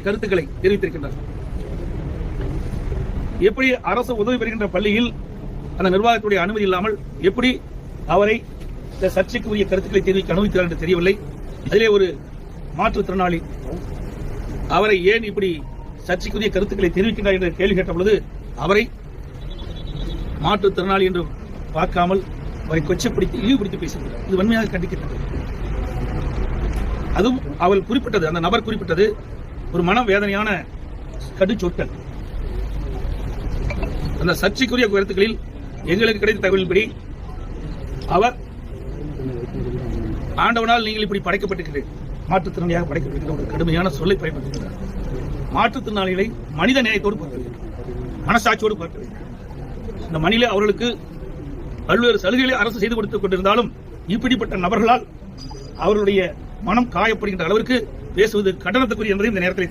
கருத்துக்களை தெரிவித்திருக்கின்றனர். எப்படி அரசு உதவி பெறுகின்ற பள்ளியில் அந்த நிர்வாகத்துடைய அனுமதி இல்லாமல் எப்படி அவரை இந்த சர்ச்சைக்கு உரிய கருத்துக்களை தெரிவிக்க அனுமதித்தார் என்று தெரியவில்லை. அதிலே ஒரு மாற்றுத்திறனாளி அவரை ஏன் இப்படி சர்ச்சைக்குரிய கருத்துக்களை தெரிவிக்கின்றார் என்று கேள்வி கேட்ட பொழுது அவரை மாற்றுத்திறனாளி என்று பார்க்காமல் அவரை கொச்சப்படுத்தி இழிவுபடுத்தி பேசுகிறார். இது வன்மையாக கண்டிக்கின்றது. அதுவும் அவள் குறிப்பிட்டது, அந்த நபர் குறிப்பிட்டது ஒரு மனவேதனையான கடுச்சொற்கள். அந்த சர்ச்சைக்குரிய கருத்துக்களில் எங்களுக்கு கிடைத்த தகவலின்படி அவர் ஆண்டவனால் நீங்கள் இப்படி படைக்கப்பட்டிருக்கிறீர்கள், மாற்றுத்திறனாளியாக படைக்கப்பட்டிருக்கிற ஒரு கடுமையான சொல்லை பயன்படுத்துகிறார். மாற்றுத்திறனாளிகளை மனித நேயத்தோடு பார்க்க வேண்டும், மனசாட்சியோடு பார்க்க வேண்டும். இந்த மண்ணிலே அவர்களுக்கு பல்வேறு சலுகைகளை அரசு செய்து கொடுத்துக் கொண்டிருந்தாலும் இப்படிப்பட்ட நபர்களால் அவர்களுடைய மனம் காயப்படுகின்ற அளவிற்கு பேசுவது கண்டனத்துக்குரிய என்பதை இந்த நேரத்தில்